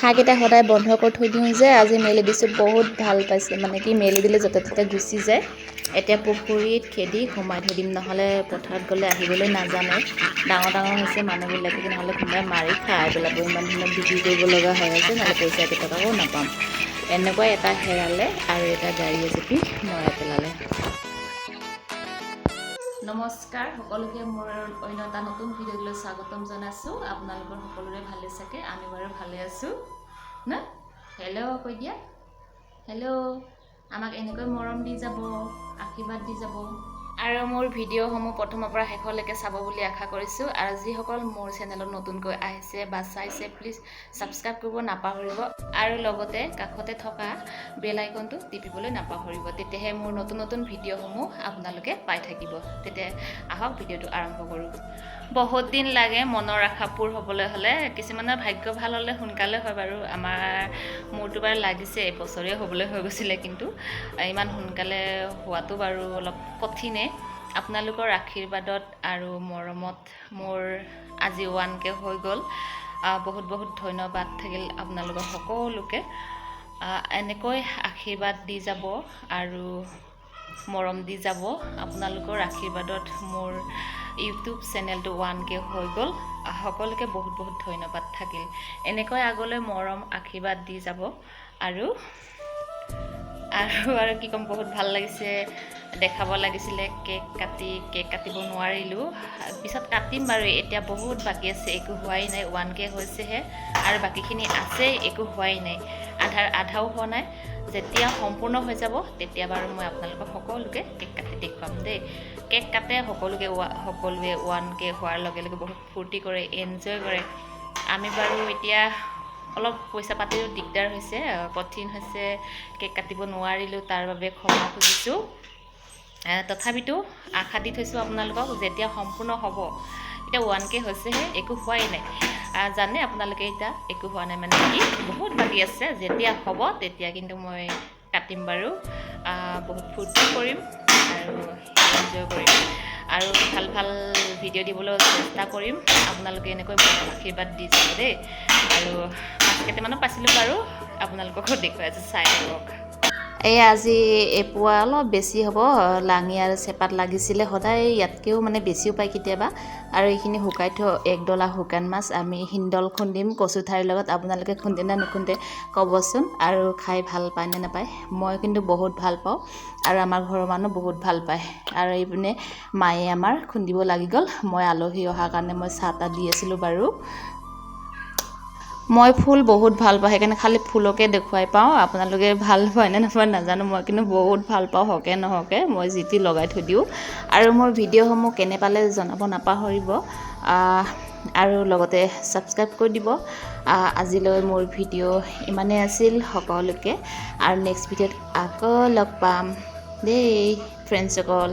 শাক এটা সদায় বন্ধ কৰি থৈ দিওঁ যে আজি মেলি দিছোঁ বহুত ভাল পাইছে মানে কি মেলি দিলে য'তে ত'তে গুচি যায় এতিয়া পুখুৰীত খেদি সোমাই থৈ দিম নহ'লে পথাৰত গ'লে আহিবলৈ নাজানে ডাঙৰ ডাঙৰ হৈছে মানুহবিলাকে নহ'লে কোনোবাই মাৰি খাই পেলাব ইমান দিনত বিক্ৰী কৰিব লগা হৈ আছে নহ'লে পইচা কেইটকাও নাপাম এনেকুৱা এটা হেৰালে আৰু এটা গাড়ীয়ে জেপি মৰাই পেলালে। নমস্কাৰ সকলোকে মোৰ অন্য এটা নতুন ভিডিঅ'লৈ স্বাগতম জনাইছোঁ আপোনালোকৰ সকলোৰে ভালে চাগে আমি বাৰু ভালে আছোঁ না হেল্ল' কৈ দিয়া হেল্ল' আমাক এনেকৈ মৰম দি যাব আশীৰ্বাদ দি যাব আৰু মোৰ ভিডিঅ'সমূহ প্ৰথমৰ পৰা শেষলৈকে চাব বুলি আশা কৰিছোঁ আৰু যিসকল মোৰ চেনেলত নতুনকৈ আহিছে বা চাইছে প্লিজ ছাবস্ক্ৰাইব কৰিব নাপাহৰিব আৰু লগতে কাষতে থকা বেল আইকনটো টিপিবলৈ নাপাহৰিব তেতিয়াহে মোৰ নতুন নতুন ভিডিঅ'সমূহ আপোনালোকে পাই থাকিব। তেতিয়া আহক ভিডিঅ'টো আৰম্ভ কৰোঁ। বহুত দিন লাগে মনৰ আশা পূৰ হ'বলৈ হ'লে কিছুমানৰ ভাগ্য ভাল হ'লে সোনকালে হয় বাৰু মোৰতো বাৰু লাগিছে এবছৰে হ'বলৈ হৈ গৈছিলে কিন্তু ইমান সোনকালে হোৱাটো বাৰু অলপ কঠিনে আপোনালোকৰ আশীৰ্বাদত আৰু মৰমত মোৰ আজি 1K হৈ গ'ল বহুত বহুত ধন্যবাদ থাকিল আপোনালোকৰ সকলোকে এনেকৈ আশীৰ্বাদ দি যাব আৰু মৰম দি যাব আপোনালোকৰ আশীৰ্বাদত মোৰ ইউটিউব চেনেলটো 1K হৈ গ'ল সকলোকে বহুত বহুত ধন্যবাদ থাকিল এনেকৈ আগলৈ মৰম আশীৰ্বাদ দি যাব আৰু কি ক'ম বহুত ভাল লাগিছে দেখাব লাগিছিলে কেক কাটিব নোৱাৰিলোঁ পিছত কাটিম বাৰু এতিয়া বহুত বাকী আছে একো হোৱাই নাই 1K হৈছেহে আৰু বাকীখিনি আছে একো হোৱাই নাই আধাও হোৱা নাই যেতিয়া সম্পূৰ্ণ হৈ যাব তেতিয়া বাৰু মই আপোনালোকক সকলোকে কেক কাটি দেখুৱাম দেই কেক কাটে সকলোৱে 1K হোৱাৰ লগে লগে বহুত ফূৰ্তি কৰে এনজয় কৰে আমি বাৰু এতিয়া অলপ পইচা পাতিৰো দিগদাৰ হৈছে কঠিন হৈছে কেক কাটিব নোৱাৰিলোঁ তাৰ বাবে ক্ষমা খুজিছোঁ তথাপিতো আশা দি থৈছোঁ আপোনালোকক যেতিয়া সম্পূৰ্ণ হ'ব এতিয়া 1K হৈছেহে একো হোৱাই নাই জানে আপোনালোকে এতিয়া একো হোৱা নাই মানে কি বহুত বাকী আছে যেতিয়া হ'ব তেতিয়া কিন্তু মই কাটিম বাৰু বহুত ফূৰ্তি কৰিম আৰু এনজয় কৰিম আৰু ভাল ভাল ভিডিঅ' দিবলৈ চেষ্টা কৰিম আপোনালোকে এনেকৈ আশীৰ্বাদ দি যাব দেই আৰু মাছ কেইটামানো পাইছিলোঁ বাৰু আপোনালোককো দেখুৱাই আছোঁ চাই থাকক এই আজি এপোৱা অলপ বেছি হ'ব লাঙি আৰু চেপাত লাগিছিলে সদায় ইয়াতকৈও মানে বেছিও পায় কেতিয়াবা আৰু এইখিনি শুকাই থৈ একডলা শুকান মাছ আমি হিন্দল খুন্দিম কচু ঠাৰিৰ লগত আপোনালোকে খুন্দে নে নুখুন্দে ক'বচোন আৰু খাই ভাল পায় নে নাপায় মই কিন্তু বহুত ভাল পাওঁ আৰু আমাৰ ঘৰৰ মানুহ বহুত ভাল পায় আৰু এইপিনে মায়ে আমাৰ খুন্দিব লাগি গ'ল মই আলহী অহাৰ কাৰণে মই চাহ তাহ দি আছিলোঁ বাৰু মই ফুল বহুত ভাল পাওঁ সেইকাৰণে খালি ফুলকে দেখুৱাই পাওঁ আপোনালোকে ভাল পায় নে নাপায় নাজানো মই কিন্তু বহুত ভাল পাওঁ হকে নহকে মই যিটি লগাই থৈ দিওঁ আৰু মোৰ ভিডিঅ'সমূহ কেনে পালে জনাব নাপাহৰিব আৰু লগতে ছাবস্ক্ৰাইব কৰি দিব আজিলৈ মোৰ ভিডিঅ' ইমানেই আছিল সকলোকে আৰু নেক্সট ভিডিঅ'ত আকৌ লগ পাম দেই ফ্ৰেণ্ডসকল